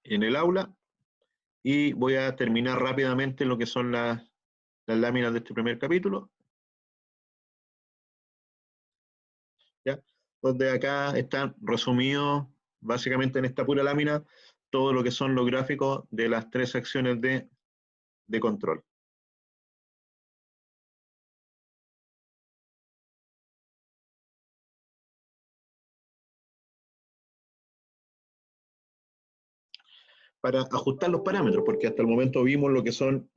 en el aula, y voy a terminar rápidamente lo que son las láminas de este primer capítulo. ¿Ya? Donde acá están resumidos, básicamente en esta pura lámina, todo lo que son los gráficos de las 3 secciones de control. Para ajustar los parámetros, porque hasta el momento vimos lo que son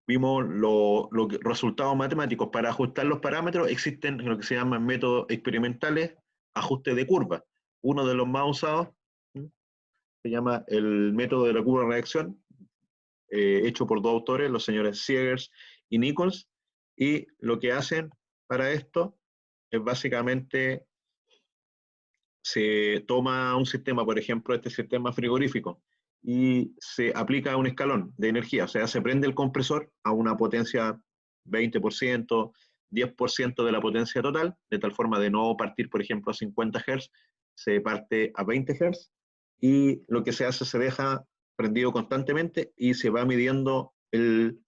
los resultados matemáticos. Para ajustar los parámetros existen lo que se llaman métodos experimentales, ajuste de curva. Uno de los más usados se llama el método de la curva de reacción, hecho por 2 autores, los señores Siegers y Nichols, y lo que hacen para esto es básicamente se toma un sistema, por ejemplo, este sistema frigorífico, y se aplica un escalón de energía, o sea, se prende el compresor a una potencia 20%, 10% de la potencia total, de tal forma de no partir, por ejemplo, a 50 Hz, se parte a 20 Hz, y lo que se hace, se deja prendido constantemente y se va midiendo el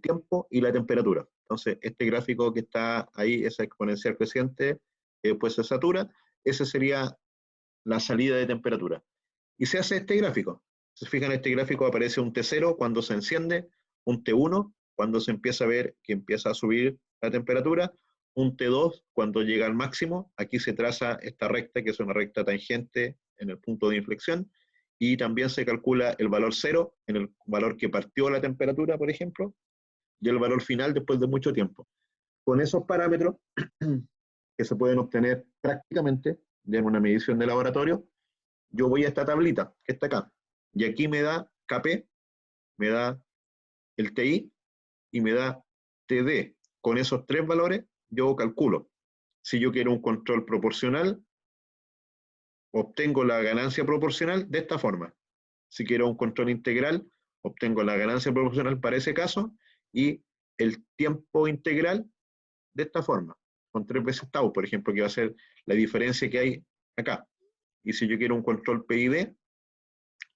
tiempo y la temperatura. Entonces, este gráfico que está ahí, esa exponencial creciente, pues se satura, esa sería la salida de temperatura. Y se hace este gráfico. Si se fijan, en este gráfico aparece un T0 cuando se enciende, un T1 cuando se empieza a ver que empieza a subir la temperatura, un T2 cuando llega al máximo, aquí se traza esta recta que es una recta tangente en el punto de inflexión, y también se calcula el valor 0 en el valor que partió la temperatura, por ejemplo, y el valor final después de mucho tiempo. Con esos parámetros que se pueden obtener prácticamente en una medición de laboratorio, yo voy a esta tablita que está acá, y aquí me da KP, me da el TI y me da TD. Con esos 3 valores yo calculo. Si yo quiero un control proporcional, obtengo la ganancia proporcional de esta forma. Si quiero un control integral, obtengo la ganancia proporcional para ese caso y el tiempo integral de esta forma, con 3 veces tau, por ejemplo, que va a ser la diferencia que hay acá. Y si yo quiero un control PID,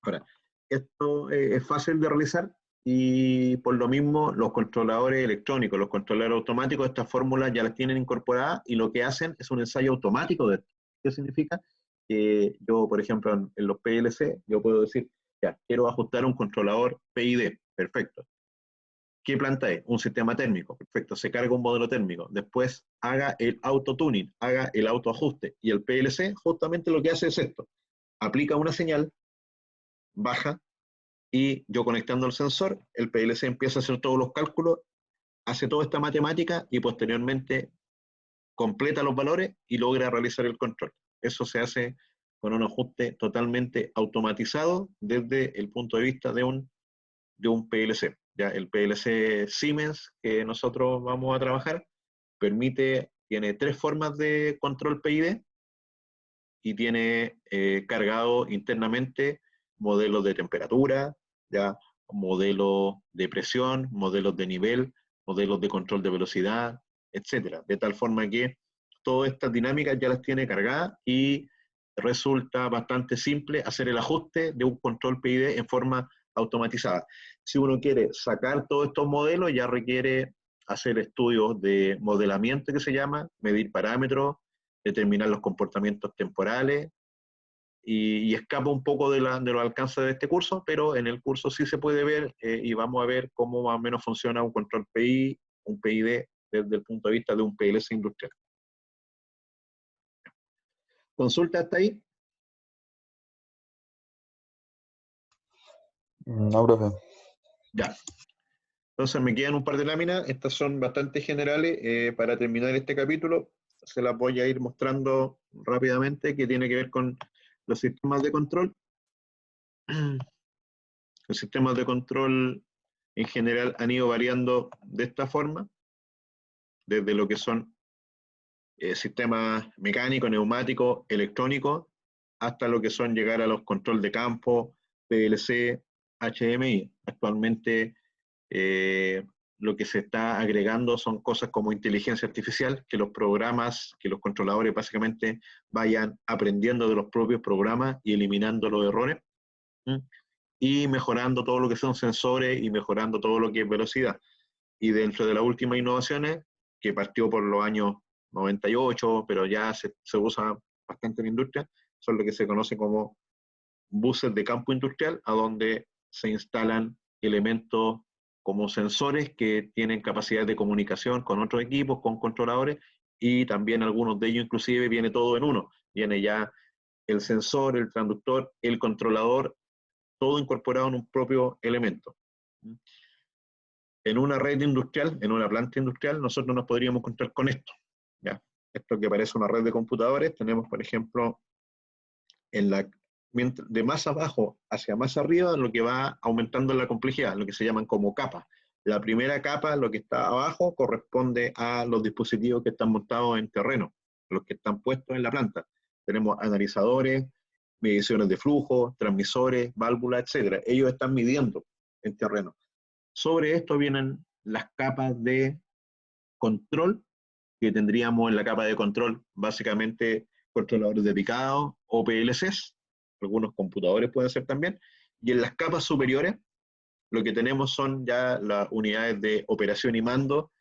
ahora, esto es fácil de realizar y por lo mismo los controladores electrónicos, los controladores automáticos, estas fórmulas ya las tienen incorporadas y lo que hacen es un ensayo automático de esto. ¿Qué significa? Que yo, por ejemplo, en los PLC, yo puedo decir, ya, quiero ajustar un controlador PID, perfecto. ¿Qué planta es? Un sistema térmico, perfecto, se carga un modelo térmico, después haga el auto-tuning, haga el autoajuste, y el PLC justamente lo que hace es esto, aplica una señal, baja, y yo conectando el sensor, el PLC empieza a hacer todos los cálculos, hace toda esta matemática y posteriormente completa los valores y logra realizar el control. Eso se hace con un ajuste totalmente automatizado desde el punto de vista de un PLC. Ya el PLC Siemens que nosotros vamos a trabajar tiene 3 formas de control PID y tiene cargado internamente modelos de temperatura, ya modelos de presión, modelos de nivel, modelos de control de velocidad, etcétera. De tal forma que todas estas dinámicas ya las tiene cargadas y resulta bastante simple hacer el ajuste de un control PID en forma automatizada. Si uno quiere sacar todos estos modelos, ya requiere hacer estudios de modelamiento que se llama, medir parámetros, determinar los comportamientos temporales, y escapa un poco de los alcances de este curso, pero en el curso sí se puede ver y vamos a ver cómo más o menos funciona un control PI, un PID desde el punto de vista de un PLC industrial. ¿Consulta hasta ahí? No, profe. Ya. Entonces me quedan un par de láminas, estas son bastante generales. Para terminar este capítulo se las voy a ir mostrando rápidamente, que tiene que ver con los sistemas de control. Los sistemas de control en general han ido variando de esta forma, desde lo que son sistemas mecánicos, neumáticos, electrónicos, hasta lo que son llegar a los control de campo, PLC, HMI. Actualmente lo que se está agregando son cosas como inteligencia artificial, que los programas, que los controladores básicamente vayan aprendiendo de los propios programas y eliminando los errores, ¿m? Y mejorando todo lo que son sensores y mejorando todo lo que es velocidad. Y dentro de las últimas innovaciones, que partió por los años 98, pero ya se usa bastante en la industria, son lo que se conoce como buses de campo industrial, a donde se instalan elementos como sensores que tienen capacidad de comunicación con otros equipos, con controladores, y también algunos de ellos inclusive viene todo en uno. Viene ya el sensor, el transductor, el controlador, todo incorporado en un propio elemento. En una red industrial, en una planta industrial, nosotros nos podríamos encontrar con esto. ¿Ya? Esto que parece una red de computadores, tenemos, por ejemplo, en la, de más abajo hacia más arriba, lo que va aumentando la complejidad, lo que se llaman como capas. La primera capa, lo que está abajo, corresponde a los dispositivos que están montados en terreno, los que están puestos en la planta. Tenemos analizadores, mediciones de flujo, transmisores, válvulas, etc. Ellos están midiendo en terreno. Sobre esto vienen las capas de control, que tendríamos en la capa de control básicamente controladores de picado o PLCs, algunos computadores pueden ser también, y en las capas superiores lo que tenemos son ya las unidades de operación y mando,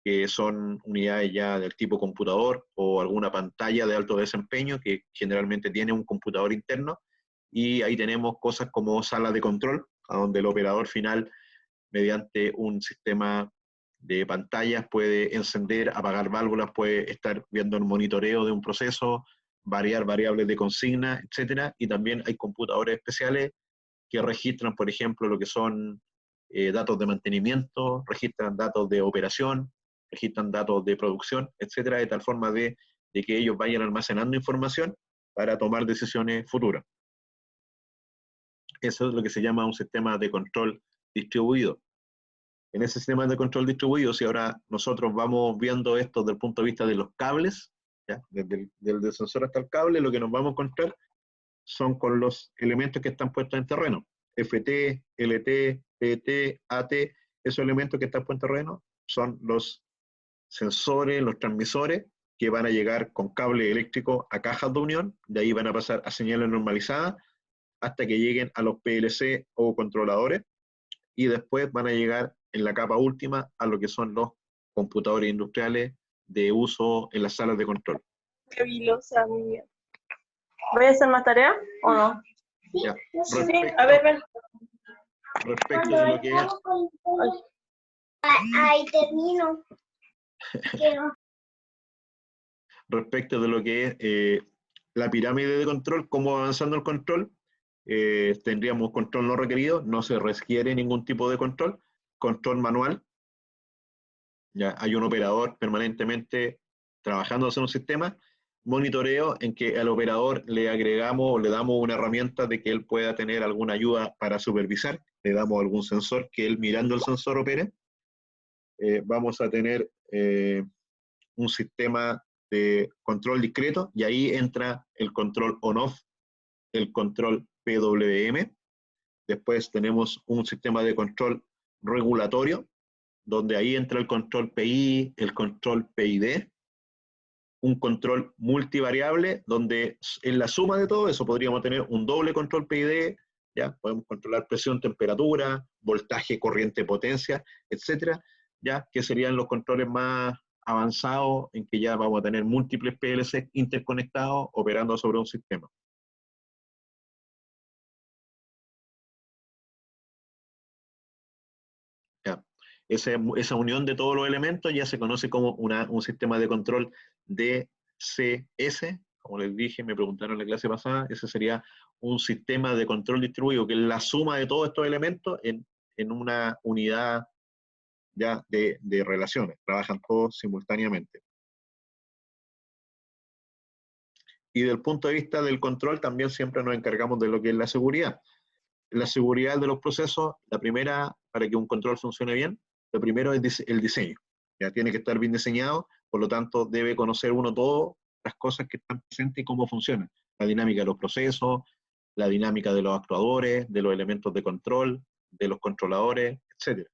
que son unidades ya del tipo computador o alguna pantalla de alto desempeño que generalmente tiene un computador interno, y ahí tenemos cosas como salas de control, a donde el operador final, mediante un sistema de pantallas, puede encender, apagar válvulas, puede estar viendo el monitoreo de un proceso, variar variables de consigna, etcétera. Y también hay computadores especiales que registran, por ejemplo, lo que son datos de mantenimiento, registran datos de operación, registran datos de producción, etcétera, de tal forma de que ellos vayan almacenando información para tomar decisiones futuras. Eso es lo que se llama un sistema de control distribuido. En ese sistema de control distribuido, si ahora nosotros vamos viendo esto desde el punto de vista de los cables, ¿ya? Desde el sensor hasta el cable, lo que nos vamos a encontrar son con los elementos que están puestos en terreno. FT, LT, PT, AT, esos elementos que están puestos en terreno son los sensores, los transmisores, que van a llegar con cable eléctrico a cajas de unión, de ahí van a pasar a señales normalizadas hasta que lleguen a los PLC o controladores, y después van a llegar en la capa última a lo que son los computadores industriales de uso en las salas de control. Qué vilosa, muy bien. ¿Voy a hacer más tarea o no? Ya. Sí, a ver, ven. Respecto de lo que es... Ahí termino. Respecto de lo que es la pirámide de control, cómo va avanzando el control, tendríamos control no requerido, no se requiere ningún tipo de control manual, ya hay un operador permanentemente trabajando en un sistema, monitoreo en que al operador le agregamos o le damos una herramienta de que él pueda tener alguna ayuda para supervisar, le damos algún sensor que él mirando el sensor opere. Vamos a tener un sistema de control discreto, y ahí entra el control on-off, el control PWM. Después tenemos un sistema de control regulatorio, donde ahí entra el control PI, el control PID, un control multivariable, donde en la suma de todo eso podríamos tener un doble control PID, ¿ya? Podemos controlar presión, temperatura, voltaje, corriente, potencia, etcétera, ¿ya? Que serían los controles más avanzados, en que ya vamos a tener múltiples PLC interconectados operando sobre un sistema. ¿Ya? Esa unión de todos los elementos ya se conoce como un sistema de control DCS. Como les dije, me preguntaron en la clase pasada, ese sería un sistema de control distribuido, que es la suma de todos estos elementos en una unidad ya de relaciones, trabajan todos simultáneamente. Y del punto de vista del control, también siempre nos encargamos de lo que es la seguridad. La seguridad de los procesos, la primera, para que un control funcione bien, lo primero es el diseño. Ya tiene que estar bien diseñado, por lo tanto debe conocer uno todas las cosas que están presentes y cómo funcionan. La dinámica de los procesos, la dinámica de los actuadores, de los elementos de control, de los controladores, etc.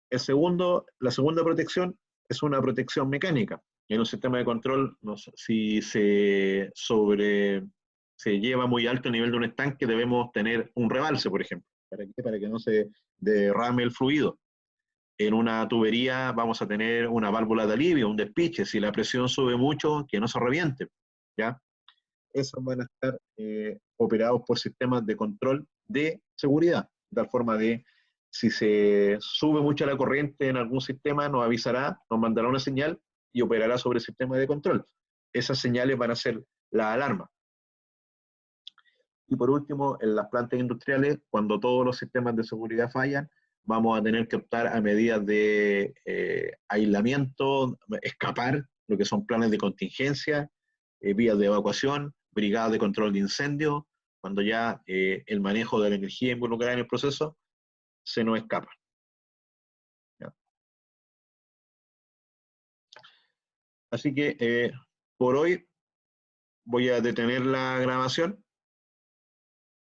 La segunda protección es una protección mecánica. En un sistema de control, no sé, si se lleva muy alto el nivel de un estanque, debemos tener un rebalse, por ejemplo. ¿Para qué? Para que no se derrame el fluido. En una tubería vamos a tener una válvula de alivio, un despiche. Si la presión sube mucho, que no se reviente. ¿Ya? Esos van a estar operados por sistemas de control de seguridad, de tal forma de si se sube mucho la corriente en algún sistema, nos avisará, nos mandará una señal y operará sobre el sistema de control. Esas señales van a ser la alarma. Y por último, en las plantas industriales, cuando todos los sistemas de seguridad fallan, vamos a tener que optar a medidas de aislamiento, escapar, lo que son planes de contingencia, vías de evacuación, brigadas de control de incendios, cuando ya el manejo de la energía involucrada en el proceso se nos escapa. ¿Ya? Así que por hoy voy a detener la grabación